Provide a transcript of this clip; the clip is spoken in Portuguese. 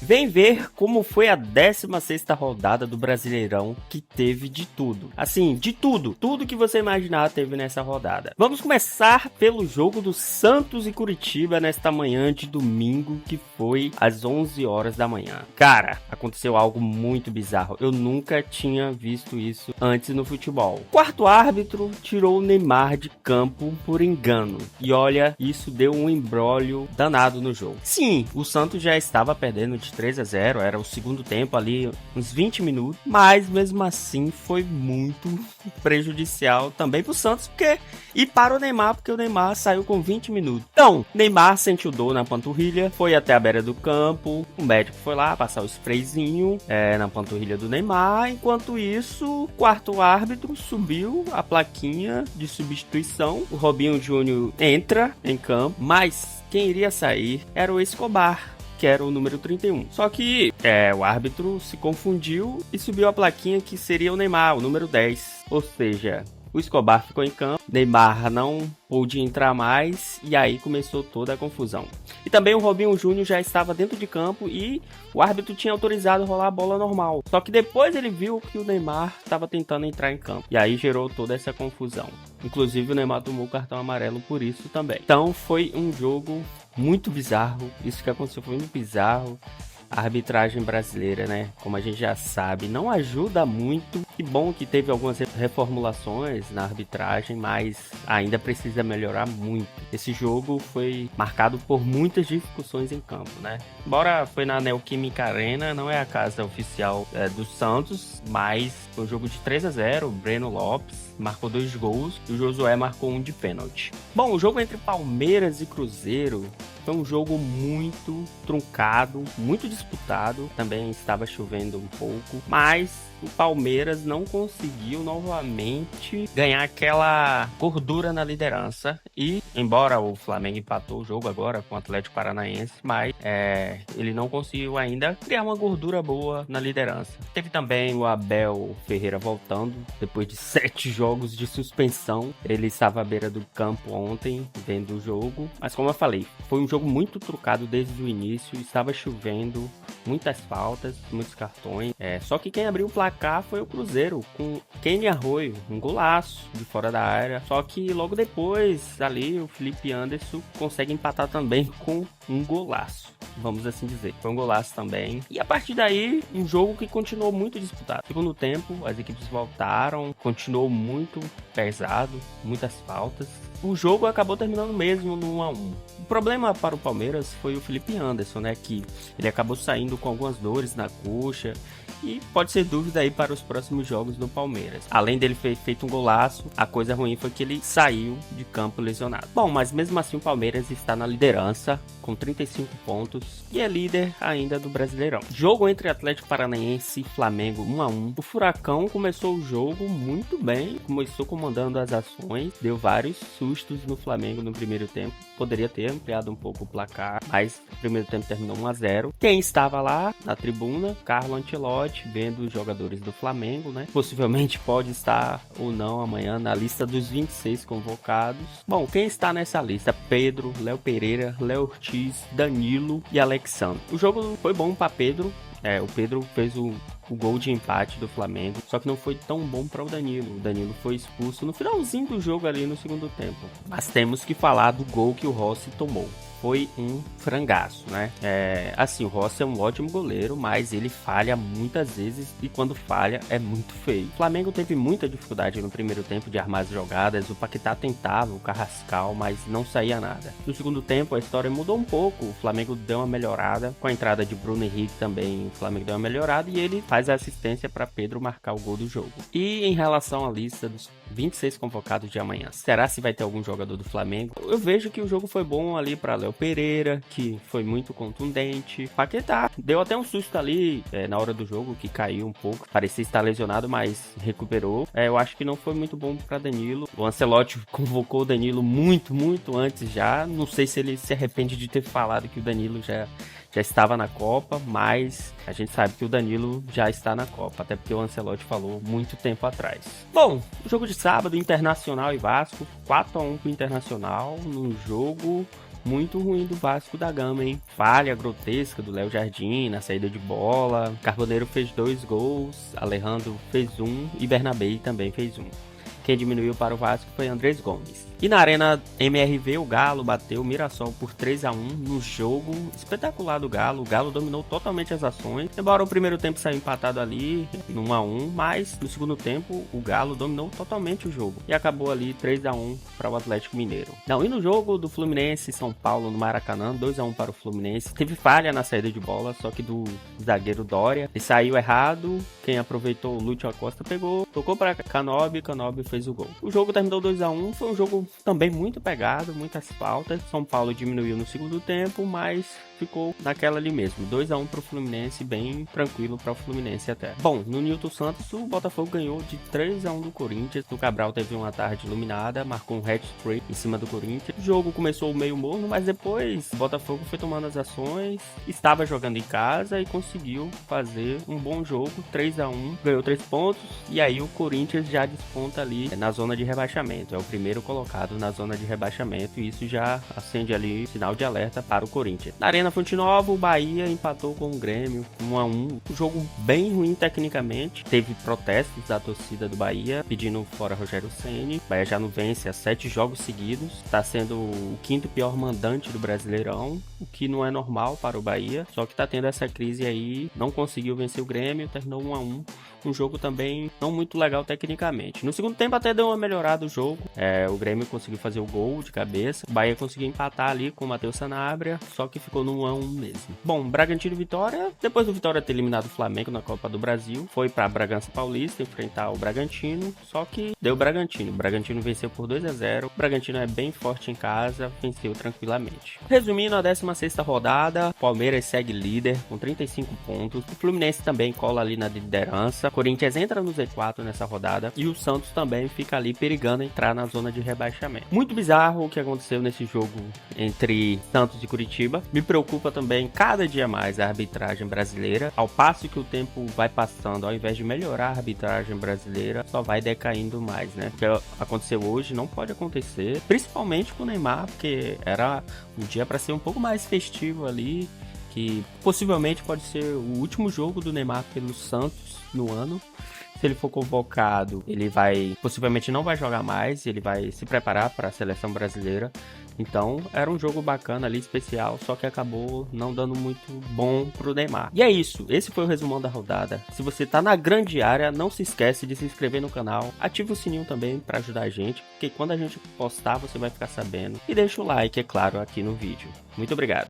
Vem ver como foi a 16ª rodada do Brasileirão, que teve de tudo. Assim, de tudo. Tudo que você imaginar teve nessa rodada. Vamos começar pelo jogo do Santos e Curitiba nesta manhã de domingo, que foi às 11 horas da manhã. Cara, aconteceu algo muito bizarro. Eu nunca tinha visto isso antes no futebol. O quarto árbitro tirou o Neymar de campo por engano. E olha, isso deu um imbróglio danado no jogo. Sim, o Santos já estava perdendo de 3-0, era o segundo tempo ali, uns 20 minutos, mas mesmo assim foi muito prejudicial também pro Santos, e para o Neymar, porque o Neymar saiu com 20 minutos. Então, Neymar sentiu dor na panturrilha, foi até a beira do campo, o médico foi lá passar o sprayzinho na panturrilha do Neymar, enquanto isso, o quarto árbitro subiu a plaquinha de substituição, o Robinho Júnior entra em campo, mas quem iria sair era o Escobar, que era o número 31. Só que o árbitro se confundiu e subiu a plaquinha que seria o Neymar, o número 10. Ou seja, o Escobar ficou em campo, Neymar não pôde entrar mais e aí começou toda a confusão. E também o Robinho Júnior já estava dentro de campo e o árbitro tinha autorizado rolar a bola normal. Só que depois ele viu que o Neymar estava tentando entrar em campo e aí gerou toda essa confusão. Inclusive o Neymar tomou o cartão amarelo por isso também. Então foi um jogo muito bizarro, isso que aconteceu foi muito bizarro. A arbitragem brasileira, né, como a gente já sabe, não ajuda muito. Que bom que teve algumas reformulações na arbitragem, mas ainda precisa melhorar muito. Esse jogo foi marcado por muitas discussões em campo, né? Embora foi na Neoquímica Arena, não é a casa oficial do Santos, mas foi um jogo de 3-0, o Breno Lopes marcou 2 gols e o Josué marcou 1 de pênalti. Bom, o jogo entre Palmeiras e Cruzeiro foi um jogo muito truncado, muito disputado. Também estava chovendo um pouco, mas o Palmeiras não conseguiu novamente ganhar aquela gordura na liderança. E, embora o Flamengo empatou o jogo agora com o Atlético Paranaense, mas ele não conseguiu ainda criar uma gordura boa na liderança. Teve também o Abel Ferreira voltando, depois de 7 jogos de suspensão. Ele estava à beira do campo ontem, vendo o jogo. Mas como eu falei, foi um jogo muito truncado desde o início, estava chovendo, muitas faltas, muitos cartões. Só que quem abriu o placar foi o Cruzeiro, com Kenny Arroyo, um golaço de fora da área. Só que logo depois, ali, o Felipe Anderson consegue empatar também com um golaço, vamos assim dizer. Foi um golaço também. E a partir daí, um jogo que continuou muito disputado. Segundo tempo, as equipes voltaram, continuou muito pesado, muitas faltas. O jogo acabou terminando mesmo no 1-1. O problema para o Palmeiras foi o Felipe Anderson, né? Que ele acabou saindo com algumas dores na coxa e pode ser dúvida aí para os próximos jogos do Palmeiras. Além dele ter feito um golaço, a coisa ruim foi que ele saiu de campo lesionado. Bom, mas mesmo assim o Palmeiras está na liderança com 35 pontos e é líder ainda do Brasileirão. Jogo entre Atlético Paranaense e Flamengo 1-1. O Furacão começou o jogo muito bem, começou comandando as ações, deu vários sustos no Flamengo no primeiro tempo. Poderia ter ampliado um pouco o placar, mas o primeiro tempo terminou 1-0. Quem estava lá na tribuna? Carlo Ancelotti, vendo os jogadores do Flamengo, né? Possivelmente pode estar ou não amanhã na lista dos 26 convocados. Bom, quem está nessa lista? Pedro, Léo Pereira, Léo Ortiz, Danilo e Alexandre. O jogo foi bom para Pedro. O Pedro fez o gol de empate do Flamengo, só que não foi tão bom para o Danilo. O Danilo foi expulso no finalzinho do jogo ali no segundo tempo. Mas temos que falar do gol que o Rossi tomou. Foi um frangaço, né? Assim, o Rossi é um ótimo goleiro, mas ele falha muitas vezes e quando falha é muito feio. O Flamengo teve muita dificuldade no primeiro tempo de armar as jogadas, o Paquetá tentava, o Carrascal, mas não saía nada. No segundo tempo a história mudou um pouco, o Flamengo deu uma melhorada, com a entrada de Bruno Henrique também, o Flamengo deu uma melhorada e ele faz a assistência para Pedro marcar o gol do jogo. E em relação à lista dos 26 convocados de amanhã, será se vai ter algum jogador do Flamengo? Eu vejo que o jogo foi bom ali para Léo Pereira, que foi muito contundente. Paquetá deu até um susto ali na hora do jogo, que caiu um pouco, parecia estar lesionado, mas recuperou. Eu acho que não foi muito bom para Danilo. O Ancelotti convocou o Danilo muito antes já. Não sei se ele se arrepende de ter falado que o Danilo já estava na Copa, mas a gente sabe que o Danilo já está na Copa, até porque o Ancelotti falou muito tempo atrás. Bom, o jogo de sábado, Internacional e Vasco, 4-1 pro Internacional, num jogo muito ruim do Vasco da Gama, hein? Falha grotesca do Léo Jardim na saída de bola. Carboneiro fez 2 gols, Alejandro fez 1 e Bernabé também fez 1. Quem diminuiu para o Vasco foi Andrés Gomes. E na Arena MRV, o Galo bateu o Mirassol por 3-1 no jogo espetacular do Galo. O Galo dominou totalmente as ações. Embora o primeiro tempo saiu empatado ali, no 1-1, mas no segundo tempo o Galo dominou totalmente o jogo. E acabou ali 3-1 para o Atlético Mineiro. Não, e no jogo do Fluminense São Paulo no Maracanã, 2-1 para o Fluminense. Teve falha na saída de bola, só que do zagueiro Dória. Ele saiu errado, quem aproveitou, o Lúcio Acosta pegou, tocou para Canobi fez o gol. O jogo terminou 2-1, foi um jogo também muito pegado, muitas faltas. São Paulo diminuiu no segundo tempo, mas ficou naquela ali mesmo. 2-1 pro Fluminense, bem tranquilo para o Fluminense até. Bom, no Newton Santos, o Botafogo ganhou de 3-1 do Corinthians. O Cabral teve uma tarde iluminada, marcou um hat-trick em cima do Corinthians. O jogo começou meio morno, mas depois o Botafogo foi tomando as ações, estava jogando em casa e conseguiu fazer um bom jogo. 3-1, ganhou 3 pontos, e aí o Corinthians já desponta ali na zona de rebaixamento. É o primeiro colocado na zona de rebaixamento, e isso já acende ali sinal de alerta para o Corinthians. Na Arena Fonte Nova, o Bahia empatou com o Grêmio 1-1. Um jogo bem ruim tecnicamente. Teve protestos da torcida do Bahia pedindo fora Rogério Ceni. O Bahia já não vence há 7 jogos seguidos. Está sendo o 5º pior mandante do Brasileirão, o que não é normal para o Bahia. Só que está tendo essa crise aí. Não conseguiu vencer o Grêmio, terminou 1-1. Um jogo também não muito legal tecnicamente. No segundo tempo até deu uma melhorada o jogo. O Grêmio conseguiu fazer o gol de cabeça. O Bahia conseguiu empatar ali com o Matheus Sanabria, só que ficou no 1-1 mesmo. Bom, Bragantino e Vitória. Depois do Vitória ter eliminado o Flamengo na Copa do Brasil, foi para Bragança Paulista enfrentar o Bragantino, só que deu Bragantino. O Bragantino venceu por 2-0. O Bragantino é bem forte em casa, venceu tranquilamente. Resumindo a 16ª rodada, Palmeiras segue líder com 35 pontos. O Fluminense também cola ali na liderança. Corinthians entra no Z4 nessa rodada e o Santos também fica ali perigando entrar na zona de rebaixamento. Muito bizarro o que aconteceu nesse jogo entre Santos e Curitiba. Me preocupa também cada dia mais a arbitragem brasileira. Ao passo que o tempo vai passando, ao invés de melhorar a arbitragem brasileira, só vai decaindo mais, né? O que aconteceu hoje não pode acontecer, principalmente com o Neymar, porque era um dia para ser um pouco mais festivo ali, que possivelmente pode ser o último jogo do Neymar pelo Santos no ano. Se ele for convocado, ele possivelmente não vai jogar mais, ele vai se preparar para a seleção brasileira. Então, era um jogo bacana ali, especial, só que acabou não dando muito bom pro Neymar. E é isso, esse foi o resumão da rodada. Se você tá na grande área, não se esquece de se inscrever no canal, ativa o sininho também para ajudar a gente, porque quando a gente postar, você vai ficar sabendo. E deixa o like, é claro, aqui no vídeo. Muito obrigado.